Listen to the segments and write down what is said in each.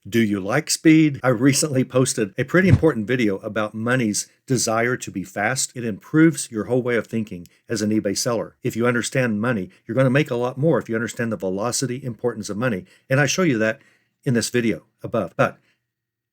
Do you like speed? I recently posted a pretty important video about money's desire to be fast. It improves your whole way of thinking as an eBay seller. If you understand money, you're going to make a lot more if you understand the velocity importance of money. And I show you that in this video above. But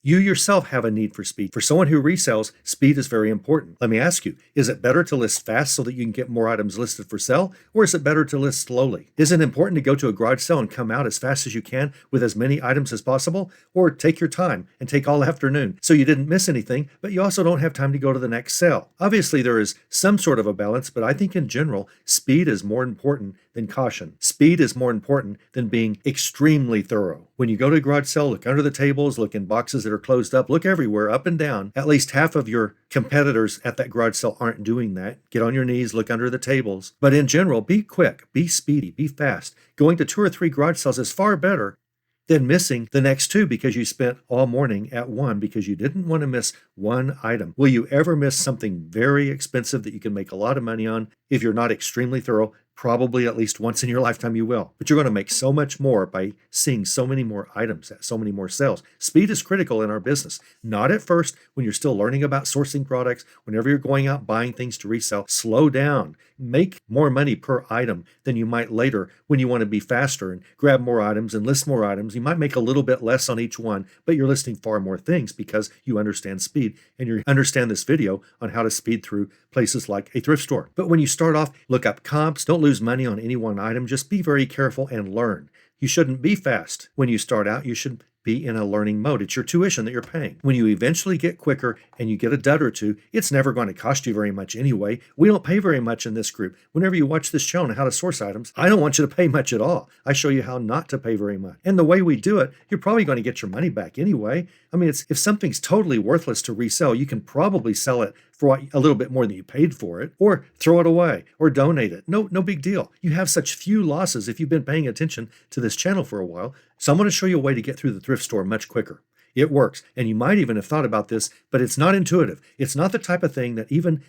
you yourself have a need for speed. For someone who resells, speed is very important. Let me ask you, is it better to list fast so that you can get more items listed for sale, or is it better to list slowly? Is it important to go to a garage sale and come out as fast as you can with as many items as possible, or take your time and take all afternoon so you didn't miss anything, but you also don't have time to go to the next sale? Obviously, there is some sort of a balance, but I think in general, speed is more important than caution. Speed is more important than being extremely thorough. When you go to a garage sale, look under the tables, look in boxes that are closed up, look everywhere, up and down. At least half of your competitors at that garage sale aren't doing that. Get on your knees, look under the tables. But in general, be quick, be speedy, be fast. Going to 2 or 3 garage sales is far better than missing the next 2 because you spent all morning at one because you didn't want to miss one item. Will you ever miss something very expensive that you can make a lot of money on if you're not extremely thorough? Probably at least once in your lifetime you will. But you're going to make so much more by seeing so many more items at so many more sales. Speed is critical in our business. Not at first when you're still learning about sourcing products, whenever you're going out buying things to resell. Slow down. Make more money per item than you might later when you want to be faster and grab more items and list more items. You might make a little bit less on each one, but you're listing far more things because you understand speed and you understand this video on how to speed through places like a thrift store. But when you start off, look up comps. Don't lose money on any one item. Just be very careful and learn. You shouldn't be fast when you start out. You should be in a learning mode. It's your tuition that you're paying. When you eventually get quicker and you get a dud or two, it's never going to cost you very much anyway. We don't pay very much in this group. Whenever you watch this channel on how to source items, I don't want you to pay much at all. I show you how not to pay very much. And the way we do it, you're probably going to get your money back anyway. I mean, if something's totally worthless to resell, you can probably sell it for a little bit more than you paid for it, or throw it away, or donate it. No big deal. You have such few losses if you've been paying attention to this channel for a while. So I'm going to show you a way to get through the thrift store much quicker. It works. And you might even have thought about this, but it's not intuitive. It's not the type of thing that even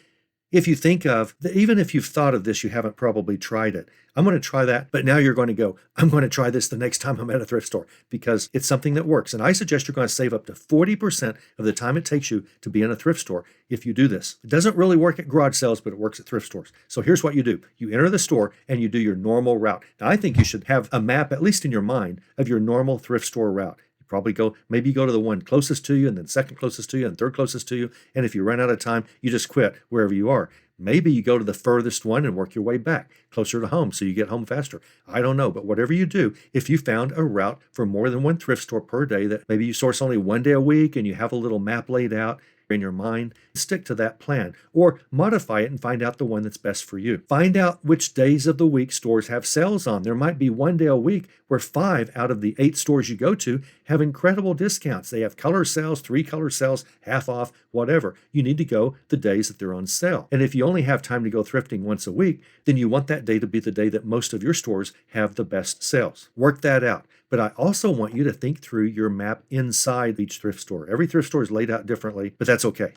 if you think of, even if you've thought of this, you haven't probably tried it. I'm going to try that, but now you're going to go, I'm going to try this the next time I'm at a thrift store because it's something that works. And I suggest you're going to save up to 40% of the time it takes you to be in a thrift store if you do this. It doesn't really work at garage sales, but it works at thrift stores. So here's what you do. You enter the store and you do your normal route. Now, I think you should have a map, at least in your mind, of your normal thrift store route. Probably maybe you go to the one closest to you and then second closest to you and third closest to you. And if you run out of time, you just quit wherever you are. Maybe you go to the furthest one and work your way back closer to home so you get home faster. I don't know, but whatever you do, if you found a route for more than one thrift store per day that maybe you source only one day a week and you have a little map laid out in your mind, stick to that plan or modify it and find out the one that's best for you. Find out which days of the week stores have sales on. There might be one day a week where 5 out of the 8 stores you go to have incredible discounts. They have color sales, 3 color sales, half off, whatever. You need to go the days that they're on sale. And if you only have time to go thrifting once a week, then you want that day to be the day that most of your stores have the best sales. Work that out. But I also want you to think through your map inside each thrift store. Every thrift store is laid out differently, but that's okay.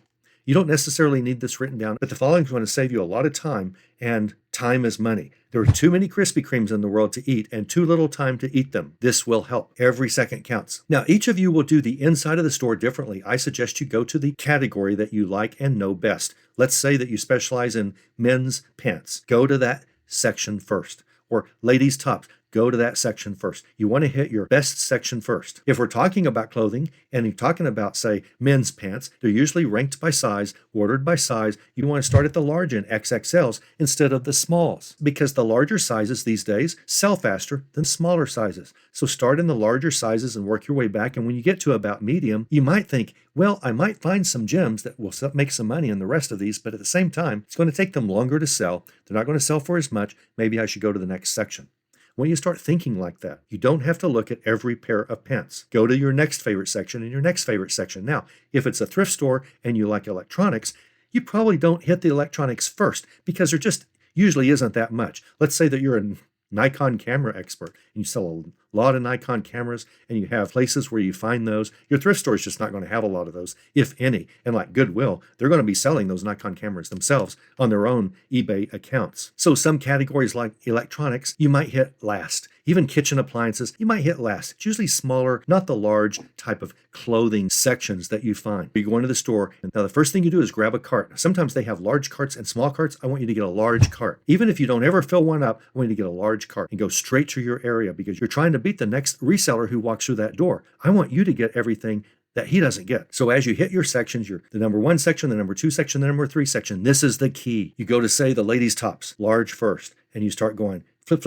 You don't necessarily need this written down, but the following is going to save you a lot of time, and time is money. There are too many Krispy Kremes in the world to eat and too little time to eat them. This will help. Every second counts. Now, each of you will do the inside of the store differently. I suggest you go to the category that you like and know best. Let's say that you specialize in men's pants. Go to that section first. Or ladies' tops. Go to that section first. You want to hit your best section first. If we're talking about clothing and you're talking about, say, men's pants, they're usually ranked by size, ordered by size. You want to start at the large end, XXLs, instead of the smalls, because the larger sizes these days sell faster than smaller sizes. So start in the larger sizes and work your way back. And when you get to about medium, you might think, well, I might find some gems that will make some money in the rest of these, but at the same time, it's going to take them longer to sell. They're not going to sell for as much. Maybe I should go to the next section. When you start thinking like that, you don't have to look at every pair of pants. Go to your next favorite section and your next favorite section. Now, if it's a thrift store and you like electronics, you probably don't hit the electronics first because there just usually isn't that much. Let's say that you're a Nikon camera expert and you sell a a lot of Nikon cameras and you have places where you find those, your thrift store is just not going to have a lot of those, if any. And like Goodwill, they're going to be selling those Nikon cameras themselves on their own eBay accounts. So some categories like electronics, you might hit last. Even kitchen appliances, you might hit last. It's usually smaller, not the large type of clothing sections that you find. You go into the store, and now the first thing you do is grab a cart. Sometimes they have large carts and small carts. I want you to get a large cart. Even if you don't ever fill one up, I want you to get a large cart and go straight to your area because you're trying to beat the next reseller who walks through that door. I want you to get everything that he doesn't get. So as you hit your sections, the number 1 section, the number 2 section, the number 3 section, this is the key. You go to, say, the ladies' tops, large first, and you start going flip.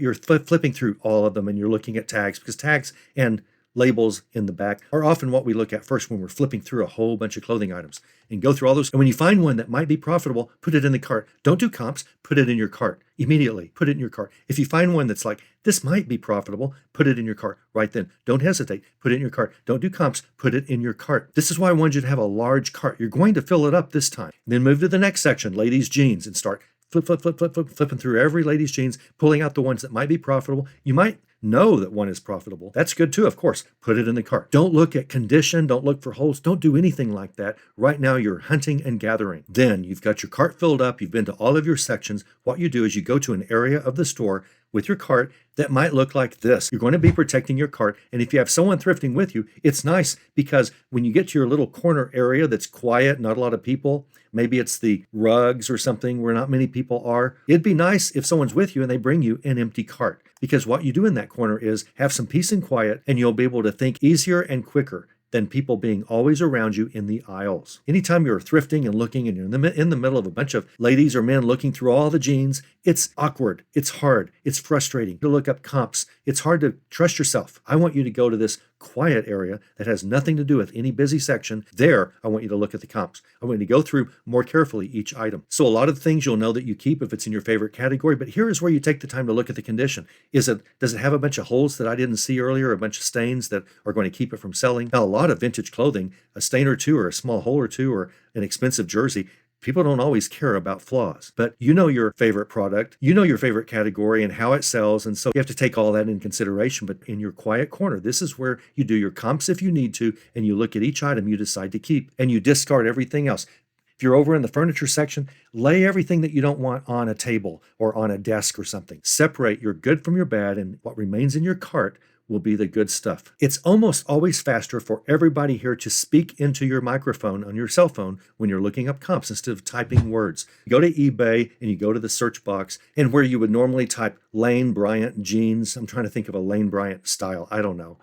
You're flipping through all of them, and you're looking at tags because tags and labels in the back are often what we look at first when we're flipping through a whole bunch of clothing items, and go through all those. And when you find one that might be profitable, put it in the cart. Don't do comps, put it in your cart immediately. Put it in your cart. If you find one that's like, this might be profitable, put it in your cart right then. Don't hesitate, put it in your cart. Don't do comps, put it in your cart. This is why I want you to have a large cart. You're going to fill it up this time. Then move to the next section, ladies' jeans, and start flipping through every ladies' jeans, pulling out the ones that might be profitable. You might know that one is profitable. That's good too, of course. Put it in the cart. Don't look at condition. Don't look for holes. Don't do anything like that. Right now, you're hunting and gathering. Then you've got your cart filled up. You've been to all of your sections. What you do is you go to an area of the store with your cart that might look like this. You're going to be protecting your cart. And if you have someone thrifting with you, it's nice because when you get to your little corner area that's quiet, not a lot of people, maybe it's the rugs or something where not many people are, it'd be nice if someone's with you and they bring you an empty cart. Because what you do in that corner is have some peace and quiet, and you'll be able to think easier and quicker than people being always around you in the aisles. Anytime you're thrifting and looking and you're in the middle of a bunch of ladies or men looking through all the jeans, it's awkward, it's hard, it's frustrating to look up comps. It's hard to trust yourself. I want you to go to this quiet area that has nothing to do with any busy section. There, I want you to look at the comps. I want you to go through more carefully each item. So a lot of the things you'll know that you keep if it's in your favorite category, but here is where you take the time to look at the condition. Does it have a bunch of holes that I didn't see earlier, a bunch of stains that are going to keep it from selling? Now, a lot of vintage clothing, a stain or two or a small hole or two or an expensive jersey, people don't always care about flaws, but you know your favorite product, you know your favorite category and how it sells, and so you have to take all that in consideration. But in your quiet corner, this is where you do your comps if you need to, and you look at each item you decide to keep, and you discard everything else. If you're over in the furniture section, lay everything that you don't want on a table or on a desk or something. Separate your good from your bad, and what remains in your cart will be the good stuff. It's almost always faster for everybody here to speak into your microphone on your cell phone when you're looking up comps instead of typing words. You go to eBay and you go to the search box, and where you would normally type Lane Bryant jeans, I'm trying to think of a Lane Bryant style, I don't know.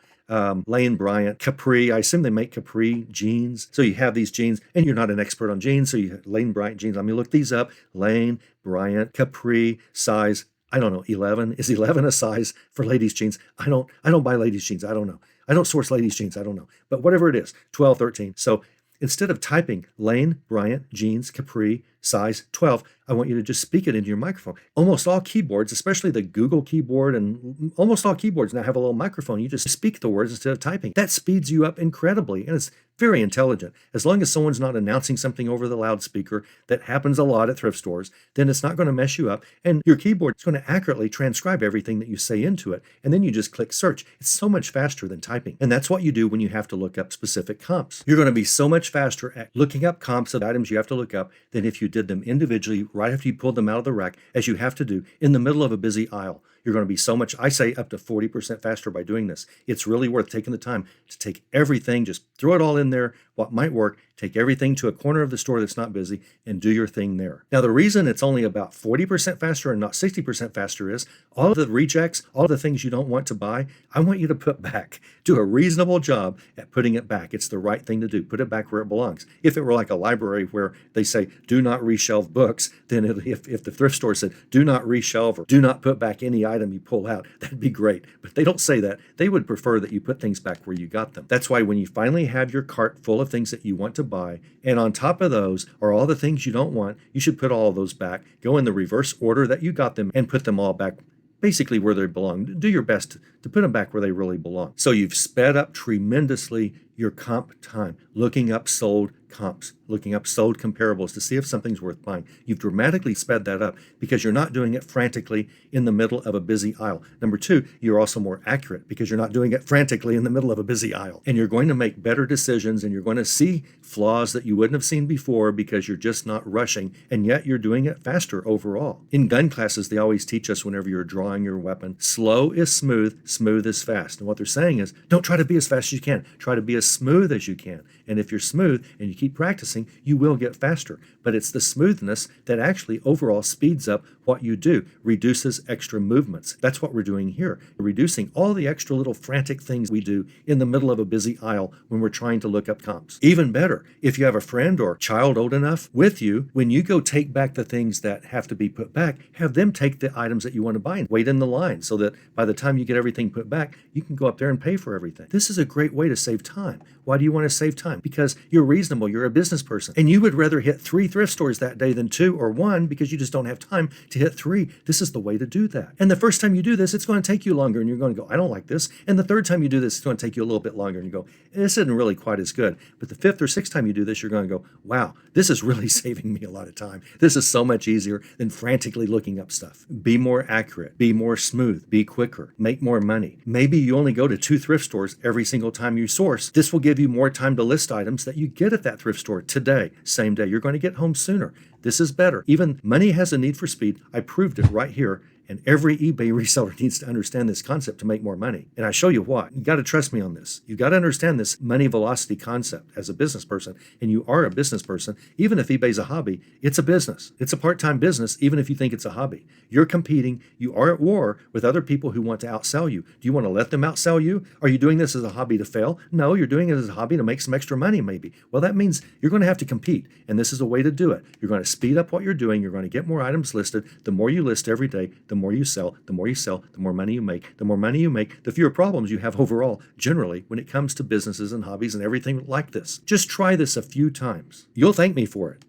Lane Bryant, Capri, I assume they make Capri jeans. So you have these jeans, and you're not an expert on jeans, so you have Lane Bryant jeans. Let me look these up. Lane Bryant, Capri, size, I don't know, 11. Is 11 a size for ladies' jeans? I don't buy ladies' jeans. I don't know. I don't source ladies' jeans. I don't know. But whatever it is, 12, 13. So instead of typing Lane Bryant jeans, Capri, size 12, I want you to just speak it into your microphone. Almost all keyboards, especially the Google keyboard, and almost all keyboards now have a little microphone. You just speak the words instead of typing. That speeds you up incredibly, and it's very intelligent. As long as someone's not announcing something over the loudspeaker, that happens a lot at thrift stores, then it's not going to mess you up, and your keyboard is going to accurately transcribe everything that you say into it, and then you just click search. It's so much faster than typing, and that's what you do when you have to look up specific comps. You're going to be so much faster at looking up comps of items you have to look up than if you did them individually right after you pulled them out of the rack, as you have to do in the middle of a busy aisle. You're going to be so much, I say up to 40% faster by doing this. It's really worth taking the time to take everything, just throw it all in there, what might work, take everything to a corner of the store that's not busy, and do your thing there. Now, the reason it's only about 40% faster and not 60% faster is all of the rejects, all of the things you don't want to buy, I want you to put back. Do a reasonable job at putting it back. It's the right thing to do. Put it back where it belongs. If it were like a library where they say, do not reshelve books, then if the thrift store said, do not reshelve or do not put back any item you pull out, that'd be great. But they don't say that. They would prefer that you put things back where you got them. That's why when you finally have your cart full of things that you want to buy, and on top of those are all the things you don't want, you should put all of those back, go in the reverse order that you got them, and put them all back basically where they belong. Do your best to put them back where they really belong. So you've sped up tremendously your comp time, looking up sold comps. looking up sold comparables to see if something's worth buying. You've dramatically sped that up because you're not doing it frantically in the middle of a busy aisle. Number two, you're also more accurate because you're not doing it frantically in the middle of a busy aisle. And you're going to make better decisions, and you're going to see flaws that you wouldn't have seen before because you're just not rushing, and yet you're doing it faster overall. In gun classes, they always teach us whenever you're drawing your weapon, slow is smooth, smooth is fast. And what they're saying is, don't try to be as fast as you can. Try to be as smooth as you can. And if you're smooth and you keep practicing, you will get faster. But it's the smoothness that actually overall speeds up what you do, reduces extra movements. That's what we're doing here. We're reducing all the extra little frantic things we do in the middle of a busy aisle when we're trying to look up comps. Even better, if you have a friend or child old enough with you, when you go take back the things that have to be put back, have them take the items that you want to buy and wait in the line so that by the time you get everything put back, you can go up there and pay for everything. This is a great way to save time. Why do you want to save time? Because you're reasonable, you're a business person, and you would rather hit 3 thrift stores that day than 2 or 1 because you just don't have time to hit 3. This is the way to do that. And the first time you do this, it's going to take you longer, and you're going to go, I don't like this. And the third time you do this, it's going to take you a little bit longer, and you go, this isn't really quite as good. But the 5th or 6th time you do this, you're going to go, wow, this is really saving me a lot of time. This is so much easier than frantically looking up stuff. Be more accurate, be more smooth, be quicker, make more money. Maybe you only go to 2 thrift stores every single time you source. This will give you more time to list items that you get at that thrift store today, same day. You're going to get home sooner. This is better. Even money has a need for speed. I proved it right here. And every eBay reseller needs to understand this concept to make more money. And I show you why. You got to trust me on this. You got to understand this money velocity concept as a business person. And you are a business person. Even if eBay's a hobby, it's a business. It's a part-time business, even if you think it's a hobby. You're competing. You are at war with other people who want to outsell you. Do you want to let them outsell you? Are you doing this as a hobby to fail? No, you're doing it as a hobby to make some extra money maybe. Well, that means you're going to have to compete. And this is a way to do it. You're going to speed up what you're doing. You're going to get more items listed. The more you list every day, the more you sell, the more money you make. The more money you make, the fewer problems you have overall, generally, when it comes to businesses and hobbies and everything like this. Just try this a few times. You'll thank me for it.